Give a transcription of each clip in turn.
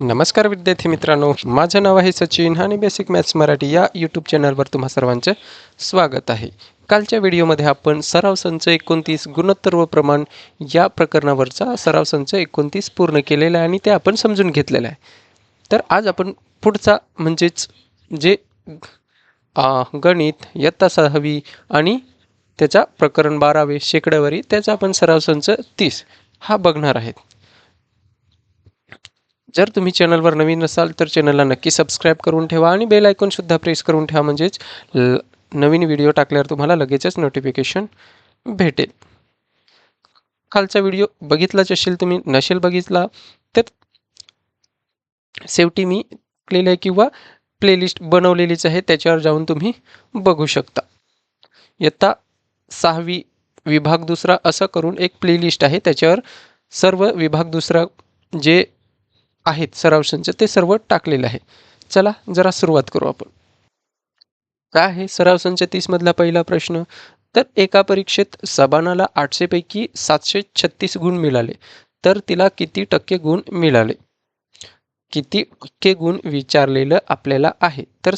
नमस्कार विद्यार्थी मित्रांनो, माझं नाव आहे सचिन आणि बेसिक मॅथ्स मराठी या यूट्यूब चॅनलवर तुम्हा सर्वांचे स्वागत आहे. कालच्या व्हिडिओमध्ये आपण सराव संच 29 गुणोत्तर व प्रमाण या प्रकरणावरचा सराव संच 29 पूर्ण केलेला आहे आणि ते आपण समजून घेतलेलं आहे. तर आज आपण पुढचा म्हणजेच जे गणित इयत्ता 6वी आणि त्याचा प्रकरण 12वे शेकड्यावरी त्याचा आपण सराव संच 30 हा बघणार आहेत. जर तुम्ही चॅनलवर नवीन असाल तर चॅनलला नक्की सबस्क्राईब करून ठेवा आणि बेल आयकॉन सुद्धा प्रेस करून ठेवा, म्हणजेच नवीन व्हिडिओ टाकल्यावर तुम्हाला लगेचच नोटिफिकेशन भेटेल. खालचा व्हिडिओ बघितलाच असेल तुम्ही, नसेल बघितला तर शेवटी मी केलेलं आहे किंवा प्लेलिस्ट बनवलेलीच आहे, त्याच्यावर जाऊन तुम्ही बघू शकता. इयत्ता 6वी विभाग दुसरा असं करून एक प्लेलिस्ट आहे, त्याच्यावर सर्व विभाग दुसरा जे आहेत सराव संच ते सर्व टाकलेले आहे. चला जरा सुरुवात करू आपण. काय आहे सराव संच 30 मधला पहिला प्रश्न? तर एका परीक्षेत सबानाला 800 पैकी 736 गुण मिळाले, तर तिला किती टक्के गुण मिळाले? किती टक्के गुण विचारलेलं आपल्याला आहे. तर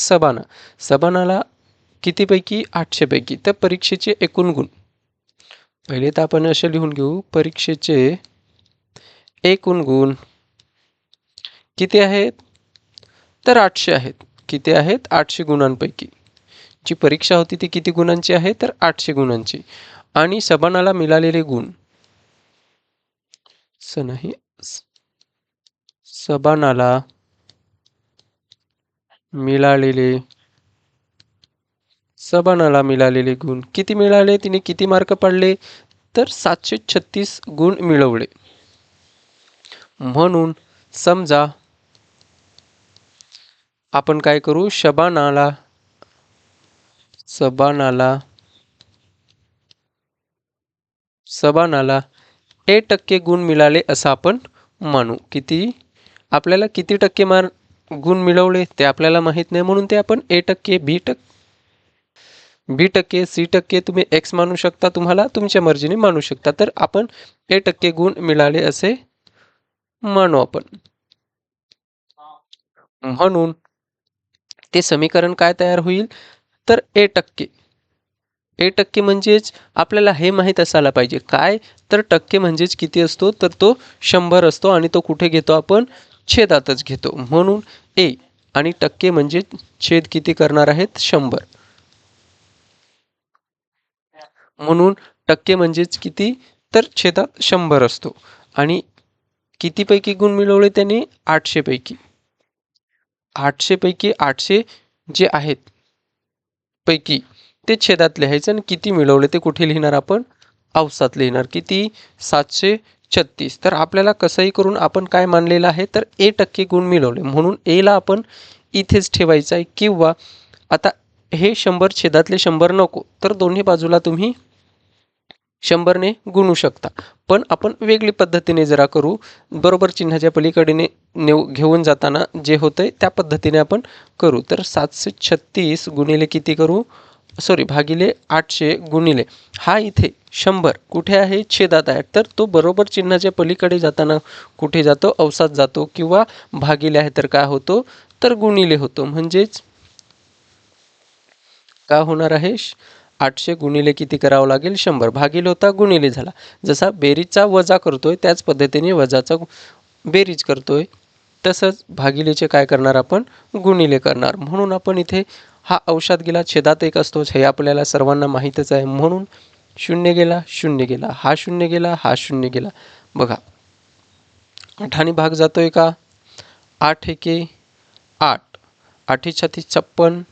सबानाला कितीपैकी? 800 पैकी. तर परीक्षेचे एकूण गुण पहिले तर आपण असे लिहून घेऊ, परीक्षेचे एकूण गुण किती आहेत? तर 800 आहेत. किती आहेत? 800 गुणांपैकी. जी परीक्षा होती ती किती गुणांची आहे? तर 800 गुणांची. आणि सबानाला मिळालेले गुण सबानाला मिळालेले गुण किती मिळाले? तिने किती मार्क पाडले? तर 736 गुण मिळवले. म्हणून समजा आपण काय करू, सबानाला 1% गुण मिळाले असं आपण मानू. किती? आपल्याला किती टक्के गुण मिळवले ते आपल्याला माहीत नाही, म्हणून ते आपण A%, B%, C% तुम्ही X मानू शकता, तुम्हाला तुमच्या मर्जीने मानू शकता. तर आपण A% गुण मिळाले असे मानू आपण. म्हणून ते समीकरण काय तयार होईल? तर A% म्हणजेच आपल्याला हे माहीत असायला पाहिजे काय, तर टक्के म्हणजेच किती असतो? तर तो 100 असतो आणि तो कुठे घेतो आपण? छेदातच घेतो. म्हणून A आणि टक्के म्हणजे छेद किती करणार आहेत? 100. म्हणून टक्के म्हणजेच किती? तर छेदात 100 असतो. आणि कितीपैकी गुण मिळवले त्यांनी? 800 पैकी. 800 पैकी 800 जे आहेत पैकी ते छेदात लिहायचं आणि किती मिळवले ते कुठे लिहिणार आपण? औसात लिहिणार. किती? 736. तर आपल्याला कसंही करून आपण काय मानलेलं आहे? तर A% गुण मिळवले, म्हणून Aला आपण इथेच ठेवायचं आहे. किंवा आता हे 100 छेदातले 100 नको, तर दोन्ही बाजूला तुम्ही 100ने गुणू शकता. पण आपण वेगळी पद्धतीने जरा करू, बरोबर चिन्हाच्या पलीकडे घेऊन जाताना जे होतंय त्या पद्धतीने आपण करू. तर 736 गुणिले किती करू? भागिले 800 गुणिले हा इथे 100 कुठे आहे? छेदात आहे. तर तो बरोबर चिन्हाच्या पलीकडे जाताना कुठे जातो? औसात जातो. किंवा भागिले आहे तर काय होतो? तर गुणिले होतो. म्हणजेच काय होणार आहे? 800 गुणिले किती करावं लागेल? 100. भागिले होता गुणिले झाला. जसा बेरीजचा वजा करतोय त्याच पद्धतीने वजाचा बेरीज करतोय, तसंच भागिलेचे काय करणार आपण? गुणिले करणार. म्हणून आपण इथे हा औषध गेला, छेदात एक असतोच, हे आपल्याला सर्वांना माहीतच आहे. म्हणून 0 गेला, 0 गेला, हा 0 गेला, हा 0 गेला. बघा 8 भाग जातोय का? 8 एके 8, 8 छत्तीस 56,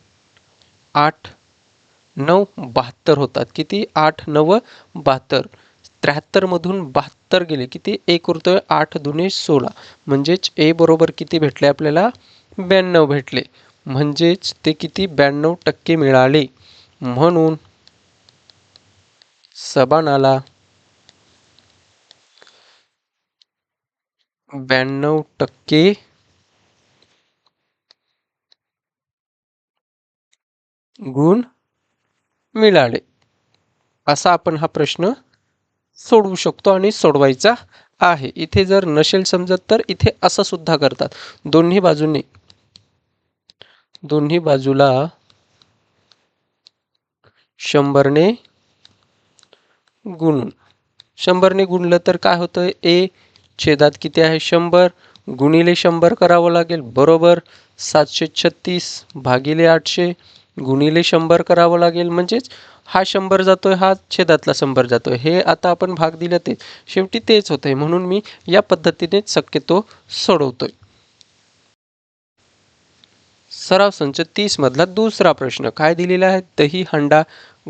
8 9 72 होतात. किती? 8 9 72. 73 मधून 72 गेले, किती? 1 उरतोय, 8 दुने 16. म्हणजेच A बरोबर किती भेटले आपल्याला? 92 भेटले. म्हणजेच ते किती? 92% मिळाले. म्हणून सबानाला 92% गुण मिळाले. असा आपण हा प्रश्न सोडवू शकतो आणि सोडवायचा आहे. इथे जर नसेल समजत तर इथे असं सुद्धा करतात. दोन्ही बाजूला 100ने गुणून 100ने गुणलं तर काय होतं? ए छेदात किती आहे? 100 गुणिले 100 करावं लागेल. बरोबर 736 भागिले 800 गुणिले 100 करावं लागेल. म्हणजेच हा 100 जातोय, हा छेदातला 100 जातोय. हे आता आपण भाग दिलं ते शेवटी तेच होतंय. म्हणून मी या पद्धतीने शक्यतो सोडवतोय. सराव संच 30 मधला दुसरा प्रश्न काय दिलेला आहे? दहीहंडा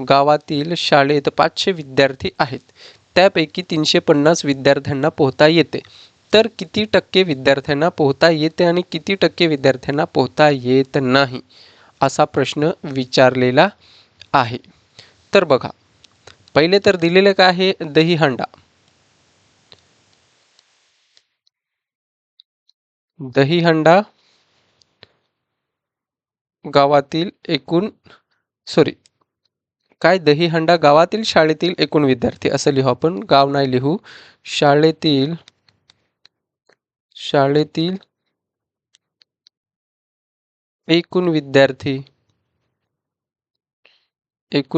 गावातील शाळेत 500 विद्यार्थी आहेत. त्यापैकी 350 विद्यार्थ्यांना पोहता येते. तर किती टक्के विद्यार्थ्यांना पोहता येते आणि किती टक्के विद्यार्थ्यांना पोहता येत नाही? असा प्रश्न विचारलेला आहे. तर बघा, पहिले तर दिलेलं काय आहे? दहीहंडा. दहीहंडा गावातील एकूण सॉरी काय दहीहंडा गावातील शाळेतील एकूण विद्यार्थी असं लिहू आपण. गाव नाही लिहू. शाळेतील शाळेतील एकूण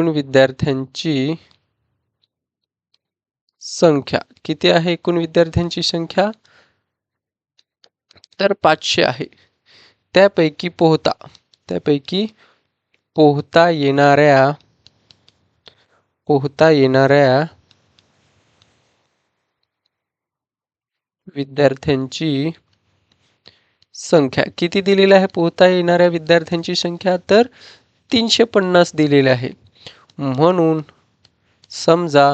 विद्यार्थ्यांची संख्या किती आहे? एकूण विद्यार्थ्यांची संख्या तर 500 आहे. त्यापैकी पोहता येणाऱ्या विद्यार्थ्यांची संख्या किती दिलेली आहे? पोहता येणाऱ्या विद्यार्थ्यांची संख्या तर 350 दिलेली आहे. म्हणून समजा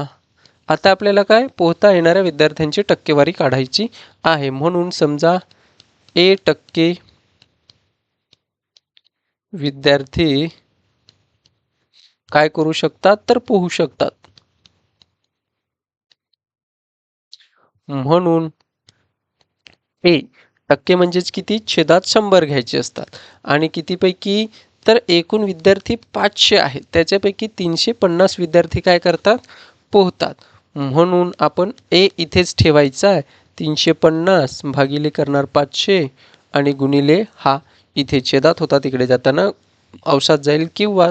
आता आपल्याला काय पोहता येणाऱ्या विद्यार्थ्यांची टक्केवारी काढायची आहे. म्हणून समजा टक्के विद्यार्थी काय करू शकतात? तर पोहू शकतात. म्हणून टक्के म्हणजेच किती? छेदात 100 घ्यायचे असतात. आणि कितीपैकी? तर एकूण विद्यार्थी 500 आहेत. त्याच्यापैकी 350 विद्यार्थी काय करतात? पोहतात. म्हणून आपण इथेच ठेवायचा आहे. 350 भागिले करणार 500 आणि गुणिले हा इथे छेदात होता तिकडे जाताना अंशात जाईल किंवा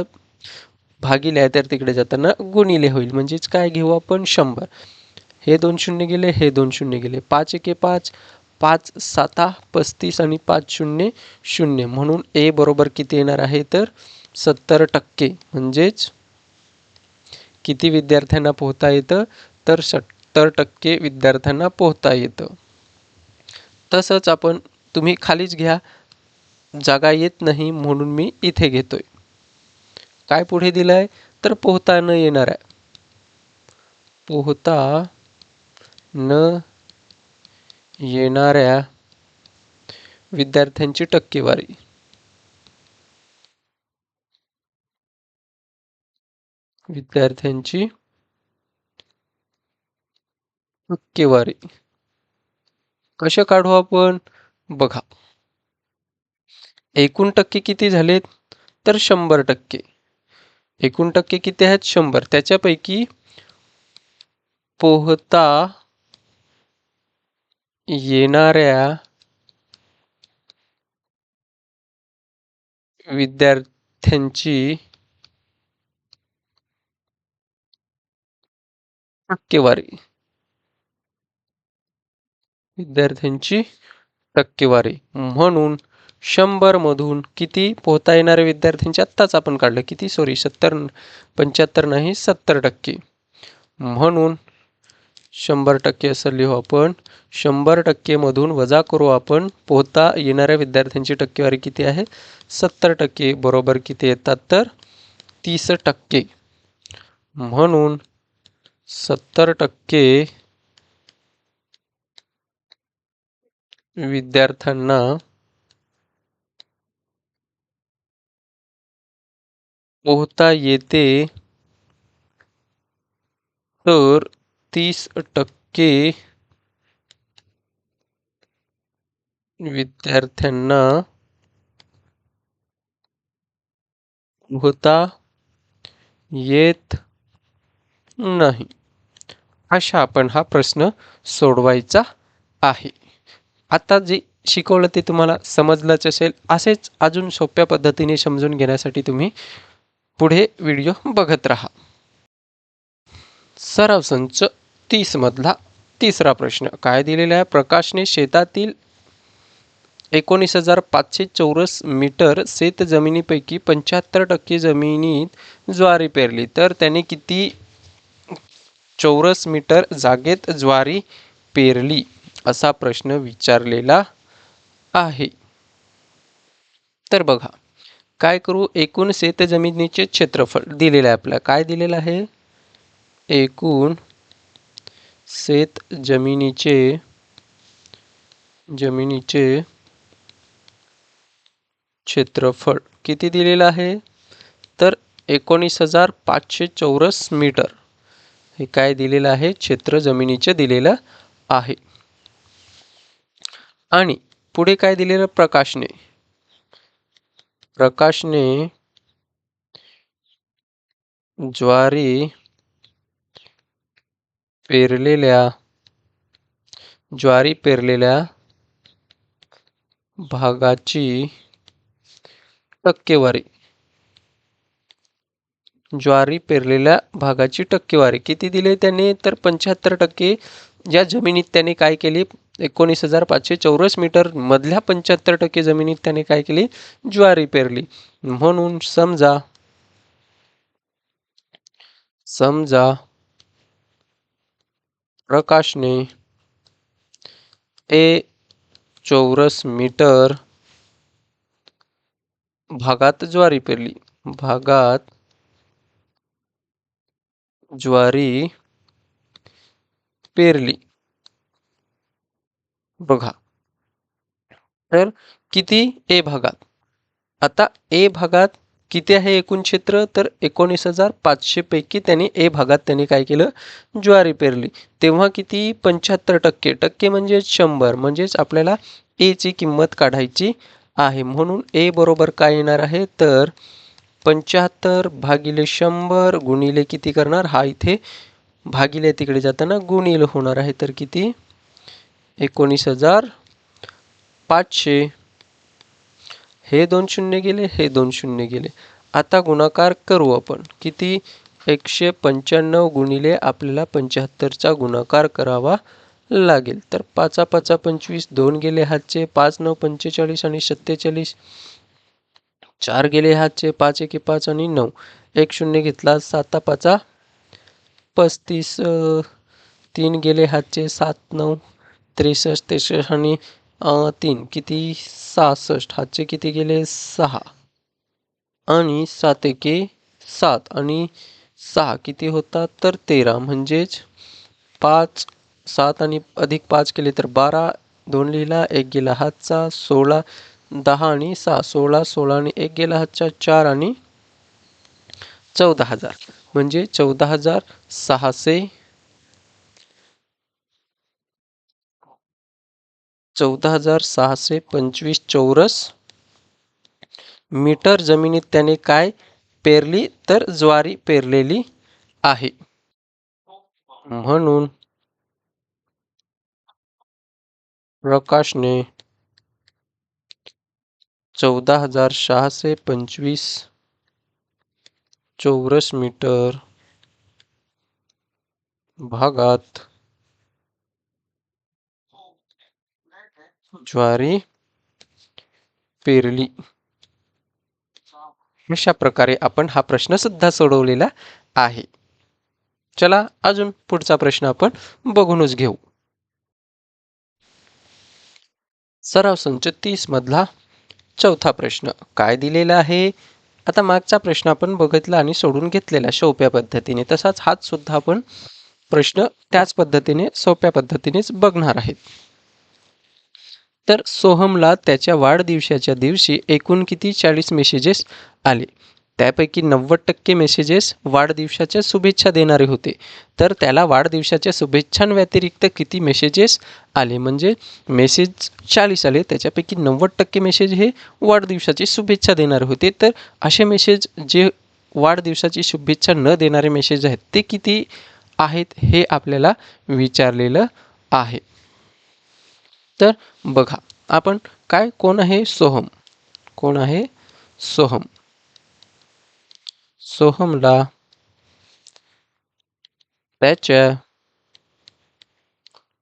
भागिले आहे तर तिकडे जाताना गुणिले होईल. म्हणजेच काय घेऊ आपण? 100. हे 2 शून्य गेले, हे 2 शून्य गेले. 5 एके 5, 5 साता 35 आणि 5 शून्य 0. म्हणून बरोबर किती येणार आहे? तर 70%. म्हणजेच किती विद्यार्थ्यांना पोहता येतं? तर 70% विद्यार्थ्यांना पोहता येतं. तसंच आपण तुम्ही खालीच घ्या. जागा येत नाही म्हणून मी इथे घेतोय. काय पुढे दिलंय? तर पोहता न येणाऱ्या विद्यार्थ्यांची टक्केवारी. कशा काढू आपण? बघा, एकूण टक्के किती झालेत? तर 100%. एकूण टक्के किती आहेत? 100. त्याच्यापैकी पोहता येणाऱ्या विद्यार्थ्यांची टक्केवारी. म्हणून 100 मधून किती पोहता येणाऱ्या विद्यार्थ्यांची आत्ताच आपण काढलं. किती? सॉरी 75 नाही 70%. म्हणून 100% असं लिहू आपण. 100% मधून वजा करू आपण. पोहता येणाऱ्या विद्यार्थ्यांची टक्केवारी किती आहे? 70%. बरोबर किती येतात? तर 30%. म्हणून 70% विद्यार्थ्यांना पोहता येते तर 30% विद्यार्थ्यांना पोहता येत नाही. अशा आपण हा प्रश्न सोडवायचा आहे. आता जे शिकवलं ते तुम्हाला समजलंच असेल. असेच अजून सोप्या पद्धतीने समजून घेण्यासाठी तुम्ही पुढे व्हिडिओ बघत राहा. सराव संच 30 मधला तिसरा प्रश्न काय दिलेला आहे? प्रकाशने शेतातील 19,500 चौरस मीटर शेत जमिनीपैकी 75% जमिनीत ज्वारी पेरली, तर त्याने किती चौरस मीटर जागेत ज्वारी पेरली असा प्रश्न विचारलेला आहे. तर बघा काय करू, एकूण शेत जमिनीचे क्षेत्रफळ दिलेलं आहे आपल्याला. काय दिलेलं आहे? एकूण शेत जमिनीचे क्षेत्रफळ किती दिलेलं आहे? तर 19,500 चौरस मीटर हे काय दिलेलं आहे? क्षेत्र जमिनीचे दिलेलं आहे. आणि पुढे काय दिलेलं? प्रकाशने ज्वारी पेरलेल्या भागाची टक्केवारी किती दिले त्याने? तर 75%. या जमिनीत त्याने काय केली? 19,500 चौरस मीटर मधल्या 75% जमिनीत त्याने काय केली? ज्वारी पेरली. म्हणून समजा प्रकाशने ए चौरस मीटर भागात ज्वारी पेरली. बघा तर किती ए भागात? आता ए भागात किती आहे एकूण क्षेत्र? तर 19,500 पैकी त्याने ए भागात त्याने काय केलं? ज्वारी पेरली. तेव्हा किती? 75%. टक्के म्हणजे 100. म्हणजेच आपल्याला ए ची किंमत काढायची आहे. म्हणून ए बरोबर काय येणार आहे? तर 75 भागिले 100 गुणिले किती करणार? हा इथे भागिले तिकडे जाताना गुणिले होणार आहे. तर किती? 19,500. हे 2 शून्य गेले, हे 2 शून्य गेले. आता गुणाकार करू आपण. किती? 195 गुणिले आपल्याला 75चा गुणाकार करावा लागेल. तर 5 5 25, 2 गेले हातचे, 5 9 45 आणि 47, 4 गेले हातचे, 5 1 5 आणि 9, 1 शून्य घेतला, 7 5 35, 3 गेले हातचे, 7 9 63 63 आणि 3 किती? 66. हातचे किती गेले? 6 आणि 7 1 7 आणि 6 किती होतात? तर 13. म्हणजेच 5 7 आणि अधिक 5 केले तर 12, 2 लिहिला, 1 गेला हातचा, 16 10 आणि 6 16 16 आणि 1 गेला हातचा, 4 आणि 14,000. म्हणजे 14,625 चौरस मीटर जमिनीत त्याने काय पेरली? तर ज्वारी पेरलेली आहे. म्हणून प्रकाशने 14,625 चौरस मीटर भागात ज्वारी पेरली. अशा प्रकारे आपण हा प्रश्न सुद्धा सोडवलेला आहे. चला अजून पुढचा प्रश्न आपण बघूनच घेऊ. सराव संच 30 मधला चौथा प्रश्न काय दिलेला आहे? आता मागचा प्रश्न आपण बघितला आणि सोडून घेतलेला सोप्या पद्धतीने, तसाच हाच सुद्धा आपण प्रश्न त्याच पद्धतीने सोप्या पद्धतीनेच बघणार आहेत. तर सोहमला त्याच्या वाढदिवसाच्या दिवशी एकूण किती 40 मेसेजेस आले? त्यापैकी 90% मेसेजेस वाढदिवसाच्या शुभेच्छा देणारे होते. तर त्याला वाढदिवसाच्या शुभेच्छांव्यतिरिक्त किती मेसेजेस आले? म्हणजे मेसेज 40 आले, त्याच्यापैकी 90% मेसेज हे वाढदिवसाची शुभेच्छा देणारे होते. तर असे मेसेज जे वाढदिवसाची शुभेच्छा न देणारे मेसेज आहेत ते किती आहेत हे आपल्याला विचारलेलं आहे. तर बघा आपण कोण आहे सोहम. कोण आहे सोहम. सोहमला त्याच्या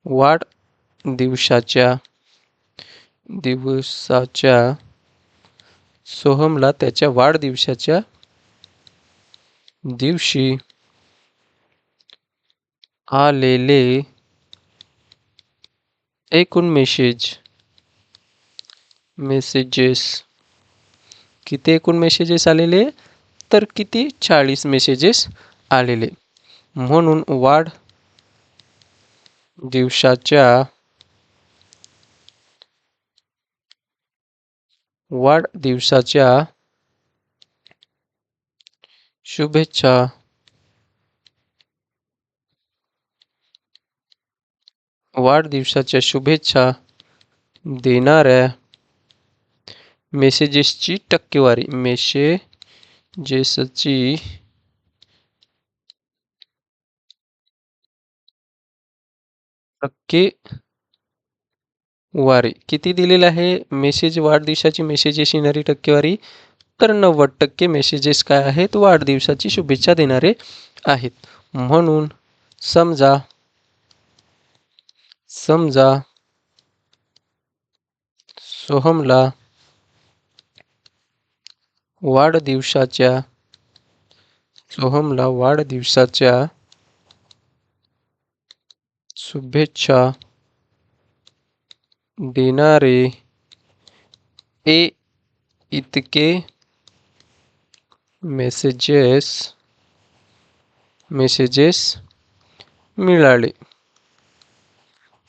वाढदिवसाच्या दिवसाच्या सोहमला त्याच्या वाढदिवसाच्या दिवशी आलेले एकूण मेसेजेस किती एकूण मेसेजेस आलेले तर किती 40 मेसेजेस आलेले. म्हणून वाढदिवसाच्या शुभेच्छा देणाऱ्या मेसेजेसची टक्केवारी किती दिलेलं आहे. वाढदिवसाची मेसेजेस येणारी टक्केवारी तर 90% मेसेजेस काय आहेत वाढदिवसाची शुभेच्छा देणारे आहेत. म्हणून समजा सोहमला वाढदिवसाच्या शुभेच्छा देणारे इतके मेसेजेस मिळाले.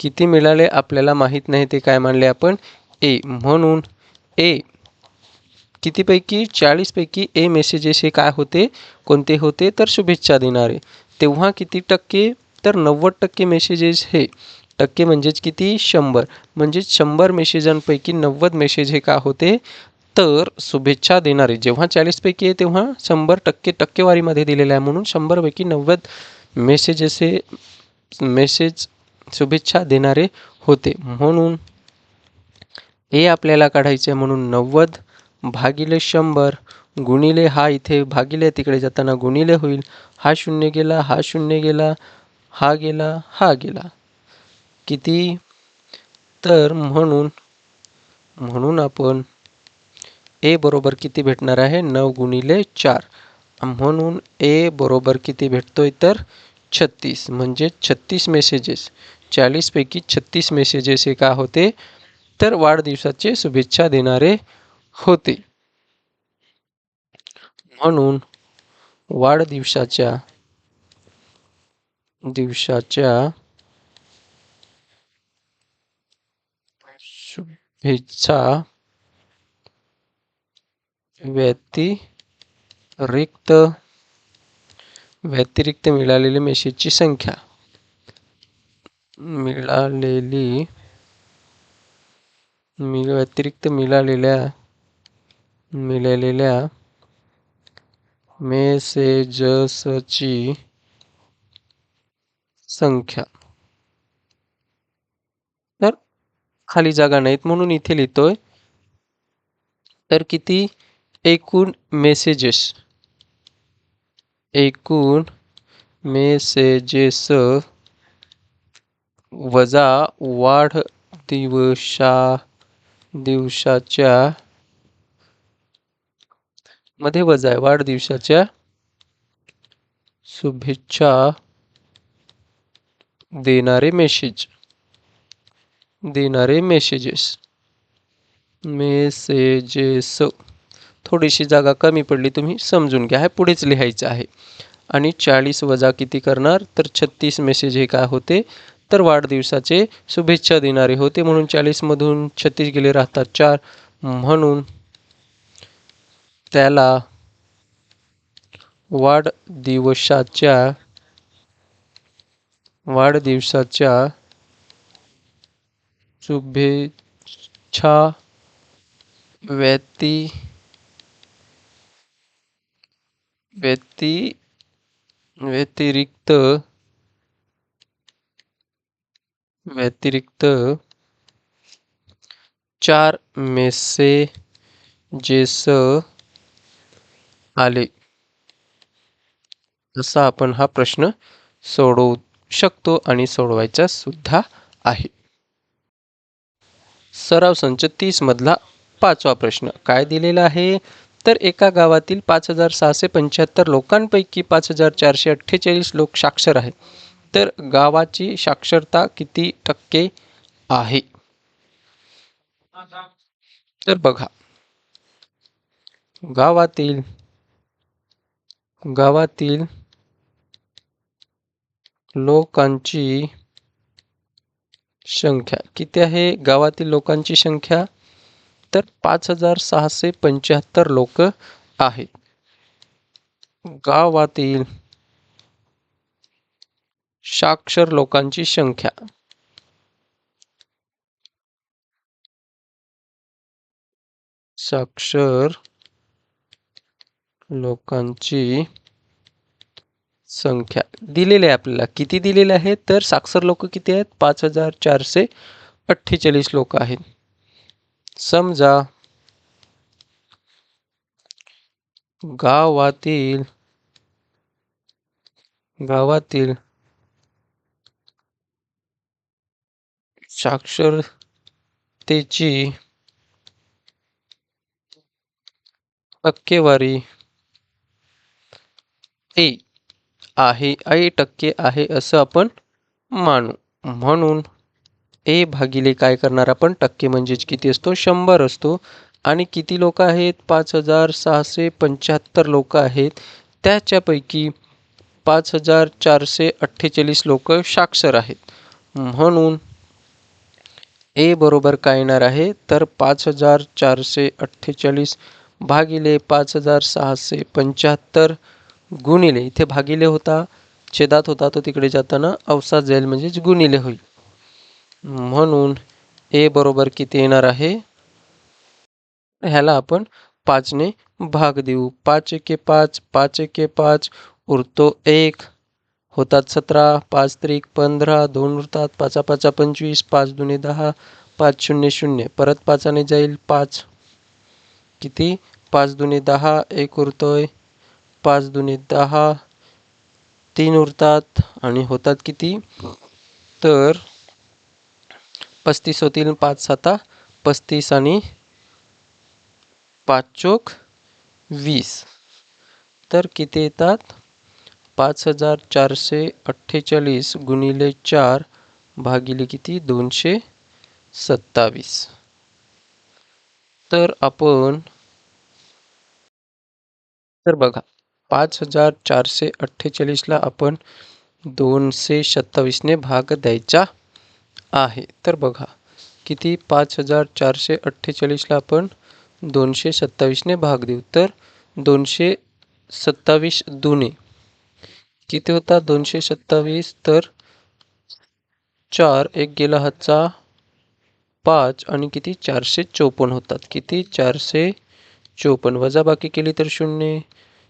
किती मिळाले आपल्याला माहित नाही ते काय मानले आपण म्हणून कितीपैकी 40 पैकी मेसेजेस हे काय होते कोणते होते तर शुभेच्छा देणारे. तेव्हा किती टक्के तर 90% मेसेजेस हे टक्के म्हणजेच किती 100 म्हणजेच 100 मेसेजांपैकी 90 मेसेज हे काय होते तर शुभेच्छा देणारे. जेव्हा 40 पैकी आहे तेव्हा 100% टक्केवारीमध्ये दिलेला आहे म्हणून 100 पैकी 90 मेसेज शुभेच्छा देणारे होते. म्हणून आपल्याला काढायचे म्हणून 90 भागिले 100 गुणिले हा इथे भागिले तिकडे जाताना गुणिले होईल. हा शून्य गेला हा शून्य गेला हा गेला हा गेला किती तर म्हणून आपण बरोबर किती भेटणार आहे 9 गुणिले 4 म्हणून बरोबर किती भेटतोय तर 36 म्हणजे 36 मेसेजेस 40 पैकी 36 मेसेजेस हे का होते तर वाढदिवसाचे शुभेच्छा देणारे होते. म्हणून वाढदिवसाच्या शुभेच्छा व्यतिरिक्त मिळालेली मेसेजची संख्या व्यतिरिक्त मिळालेल्या मेसेजची संख्या. तर खाली जागा नाहीत म्हणून इथे लिहितोय तर किती एकूण मेसेजेस वजा दिवसाच्या मध्ये वजा आहे वाढदिवसाच्या शुभेच्छा देणारे मेसेजेस थोडीशी जागा कमी पडली तुम्ही समजून घ्या. हे पुढेच लिहायचं आहे. आणि 40 वजा किती करणार तर 36 मेसेज हे काय होते तर वाढदिवसाचे शुभेच्छा देणारे होते म्हणून 40 मधून 36 गेले राहतात 4 म्हणून त्याला वाढदिवसाच्या शुभेच्छा व्यतिरिक्त व्यतिरिक्त 4 मेसेजेस आले, असा आपण हा प्रश्न सोडवू शकतो आणि सोडवायचा सुद्धा आहे. सराव संच 30 मधला 5वा प्रश्न काय दिलेला आहे? तर एका गावातील 5,675 लोकांपैकी 5,448 लोक साक्षर आहेत. तर गावाची साक्षरता किती टक्के आहे? तर बघा, गावातील लोकांची संख्या किती आहे? गावातील लोकांची संख्या तर 5,675 लोक आहेत. गावातील साक्षर लोकांची संख्या साक्षर लोकांची संख्या दिलेली आहे आपल्याला. किती दिलेले आहे? तर साक्षर लोक किती आहेत? 5,448 लोक आहेत. समजा गावातील साक्षरतेची टक्केवारी आहे 8% आहे असं आपण मानू. म्हणून ए भागिले काय करणार आपण? टक्के म्हणजेच किती असतो? 100 असतो. आणि किती लोक आहेत? 5,675 लोक आहेत. त्याच्यापैकी 5,448 लोक साक्षर आहेत. म्हणून ए बरोबर काय येणार आहे? तर 5,448 भागिले 5,675 गुणिले, इथे भागिले होता, छेदात होता, तो तिकडे जाताना अवसात जाईल म्हणजेच गुणिले होईल. म्हणून ए बरोबर किती येणार आहे? ह्याला आपण 5 ने भाग देऊ. 5 एके 5, 5 एके 5, उरतो 1, होतात 17, 5 त्रिक 15, 2 उरतात, 5 5 25, 5 दुने 10, 5 0 0, परत 5 ने जाईल 5, किती? 5 दुने 10, 1 उरतोय, 5 दुने 10, 3 उरतात आणि होतात किती? तर 35 होतील. 5 7 35 आणि 5 चोक 20, तर किती येतात? 5,448 गुणिले 4 भागिले किती? 227. तर आपण बघा, 5,448 ला आपण 227 ने भाग द्यायचा आहे. तर बघा किती? 5,448 ला आपण 227 ने भाग देऊ. तर 227 दुने किती होतात? 227, तर 4, एक गेला हातचा 5 आणि किती? 454 होतात. किती? 454. वजाबाकी केली तर 0,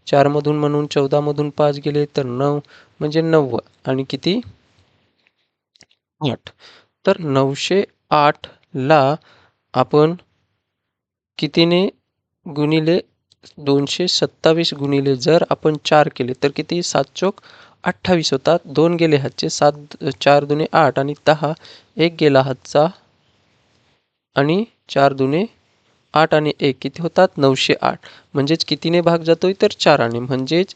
4 मधून म्हणून 14 मधून 5 गेले तर 9, म्हणजे 90 आणि किती? 8. तर 908 ला आपण कितीने गुणिले 227 गुणिले जर आपण 4 केले तर किती? 7 चोक 28 होतात. 2 गेले हातचे, 7 4 दुने 8 आणि 10, एक गेला हातचा आणि 4 दुने 8 आणि 1 किती होतात? 908. म्हणजेच कितीने भाग जातोय? तर 4 ने. म्हणजेच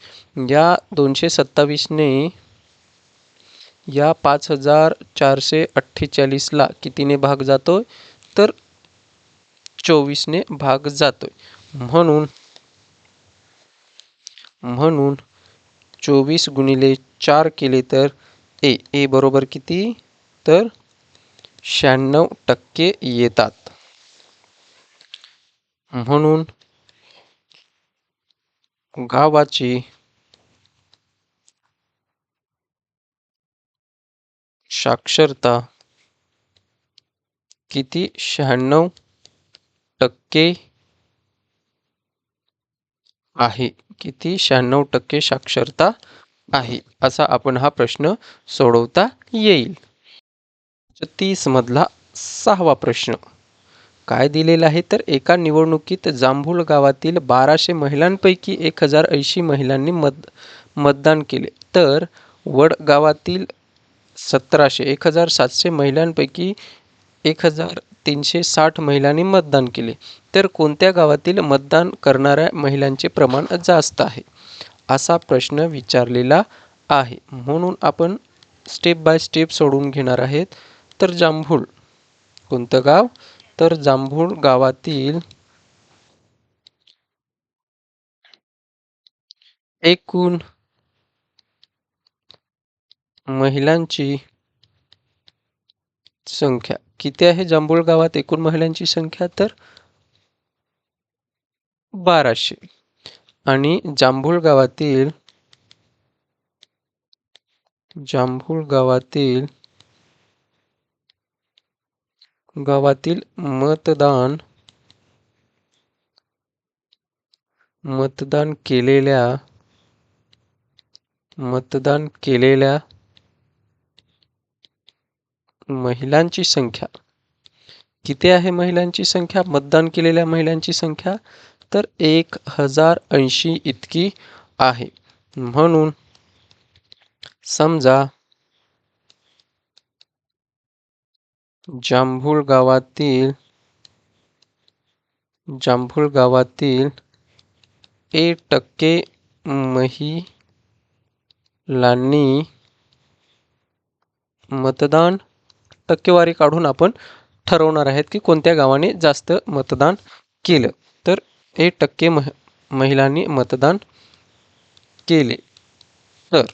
या 227 ने या 5,448 ला कितीने भाग जातोय? तर 24 ने भाग जातोय. म्हणून 24 गुणिले 4 केले तर ए बरोबर किती? तर 96% येतात. म्हणून गावाची साक्षरता किती? 96% आहे. किती? 96% साक्षरता आहे. असा आपण हा प्रश्न सोडवता येईल. 30 मधला 6वा प्रश्न काय दिलेला आहे तर एका निवडणुकीत जांभूळ गावातील 1200 महिलांपैकी 1080 महिलांनी मतदान केले तर वड गावातील 1700 महिलांपैकी 1360 महिलांनी मतदान केले तर कोणत्या गावातील मतदान करणाऱ्या महिलांचे प्रमाण जास्त आहे असा प्रश्न विचारलेला आहे. म्हणून आपण स्टेप बाय स्टेप सोडून घेणार आहेत. तर जांभूळ कोणतं गाव तर जांभूळ गावातील एकूण महिलांची संख्या किती आहे जांभूळ गावात एकूण महिलांची संख्या तर 1200 आणि जांभूळ गावातील गावातील मतदान केलेल्या महिलांची संख्या किती आहे महिलांची संख्या मतदान केलेल्या महिलांची संख्या तर 1080 इतकी आहे. म्हणून समजा जांभूळ गावातील 1% महिलांनी मतदान टक्केवारी काढून आपण ठरवणार आहेत की कोणत्या गावाने जास्त मतदान केलं तर 1% महिलांनी मतदान केले तर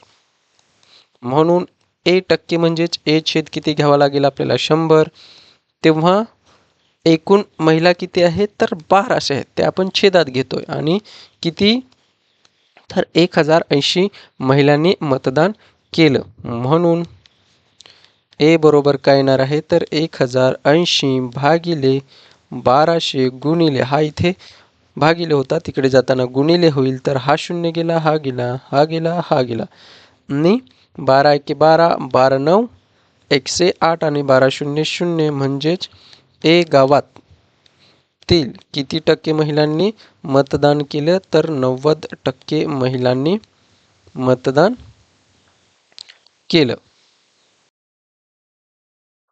म्हणून 1% म्हणजेच छेद किती घ्यावा लागेल आपल्याला 100 तेव्हा एकूण महिला किती आहेत तर 1200 आहेत ते आपण छेदात घेतोय आणि किती तर 1080 महिलांनी मतदान केलं म्हणून बरोबर काय येणार आहे तर 1080 भागिले 1200 गुणिले हा इथे भागिले होता तिकडे जाताना गुणिले होईल तर हा शून्य गेला हा गेला आणि 12 एके 12 12 9 108 आणि 12 शून्य शून्य म्हणजेच गावातील किती टक्के महिलांनी मतदान केलं तर 90% महिलांनी मतदान केलं.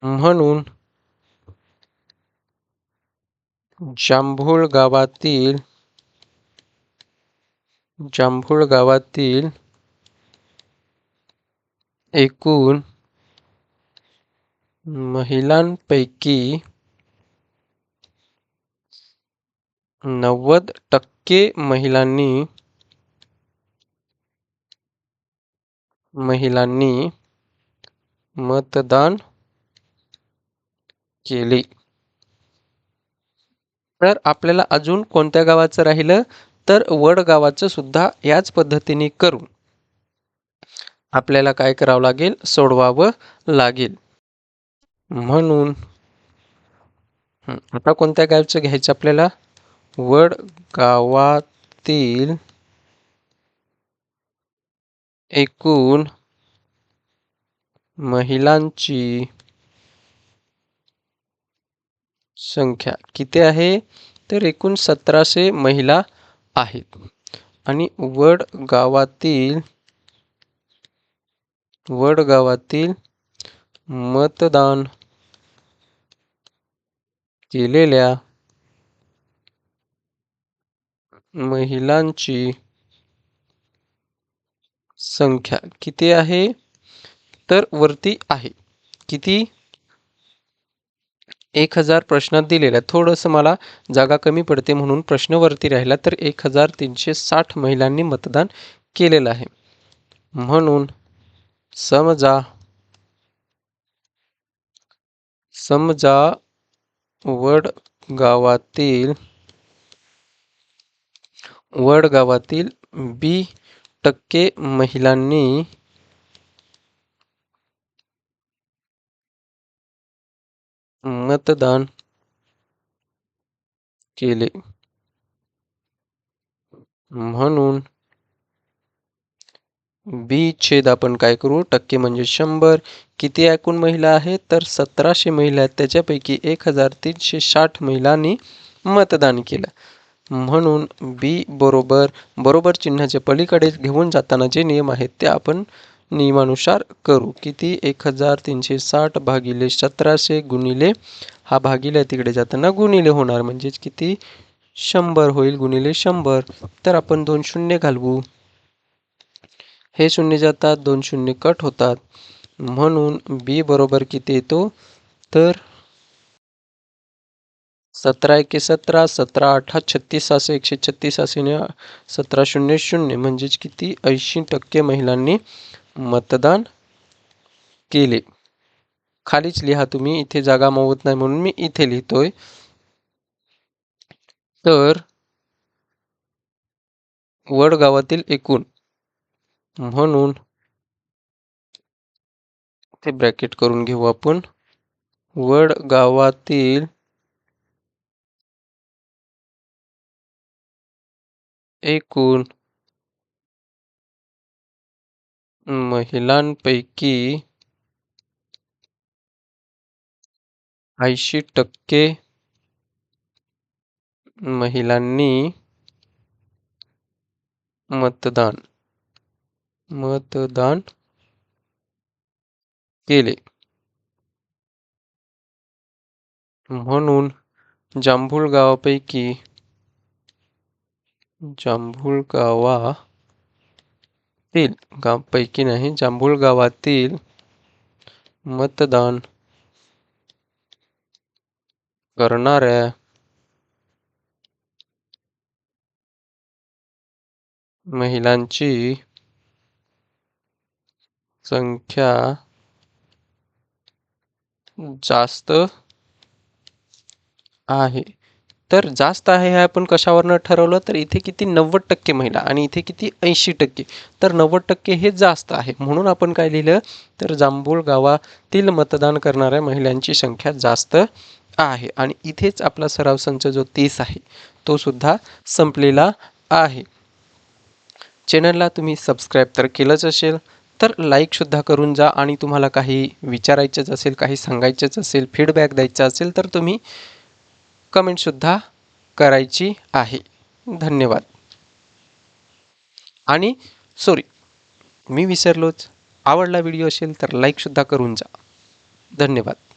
म्हणून जांभूळ गावातील एकूण महिलांपैकी 90% महिलांनी मतदान केले. तर आपल्याला अजून कोणत्या गावाचं राहिलं तर वड गावाचं सुद्धा याच पद्धतीने करून आपल्याला काय करावं लागेल सोडवावं लागेल. म्हणून आता कोणत्या गावचं घ्यायचं आपल्याला वड गावातील एकूण महिलांची संख्या किती आहे तर एकूण 1700 महिला आहेत आणि वड गावातील मतदान केलेल्या महिलांची संख्या किती आहे तर वरती आहे किती 1000 प्रश्नात दिलेला आहे. थोडंसं मला जागा कमी पडते म्हणून प्रश्न वरती राहिला तर 1360 महिलांनी मतदान केलेलं आहे. म्हणून समजा वड गावातील 20% महिलांनी मतदान केले. म्हणून बी छेद आपण काय करू, टक्के म्हणजे 100. किती एकूण महिला आहेत, तर 1700 महिला आहेत. त्याच्यापैकी 1360 महिलांनी मतदान केलं. म्हणून बी बरोबर, बरोबर चिन्हाच्या पलीकडे घेऊन जाताना जे नियम आहेत ते आपण नियमानुसार करू. किती, 1360 भागिले 1700 गुणिले हा भागिले तिकडे जाताना गुणिले होणार, म्हणजेच किती, 100 होईल गुणिले 100. तर आपण 2 शून्य घालवू. हे शून्य जातात, 2 शून्य कट होतात. म्हणून बी बरोबर किती येतो, तर 17 एके 17, 17 आठा 36 असे 136 असे 17 शून्य शून्य, म्हणजेच किती, 80% महिलांनी मतदान केले. खालीच लिहा तुम्ही, इथे जागा मावत नाही म्हणून मी इथे लिहितोय. तर वडगावातील एकूण, म्हणून ते ब्रॅकेट करून घेऊ आपण, वडगावातील एकूण महिलांपैकी 80% महिलांनी मतदान केले. म्हणून जांभूळ गावापैकी, जांभूळ गावातील, गावपैकी नाही, जांभूळ गावातील मतदान करणाऱ्या महिलांची संख्या जास्त आहे. तर जास्त आहे हे आपण कशावरनं ठरवलं, तर इथे किती, 90% महिला आणि इथे किती, 80%. तर 90% हे जास्त आहे, म्हणून आपण काय लिहिलं, तर जांभूळ गावातील मतदान करणाऱ्या महिलांची संख्या जास्त आहे. आणि इथेच आपला सराव संच जो 30 आहे तो सुद्धा संपलेला आहे. चॅनलला तुम्ही सबस्क्राईब तर केलंच असेल, तर लाईकसुद्धा करून जा. आणि तुम्हाला काही विचारायचंच असेल, काही सांगायचंच असेल, फीडबॅक द्यायचा असेल, तर तुम्ही कमेंटसुद्धा करायची आहे. धन्यवाद. आणि सॉरी, मी विसरलोच, आवडला व्हिडिओ असेल तर लाईकसुद्धा करून जा. धन्यवाद.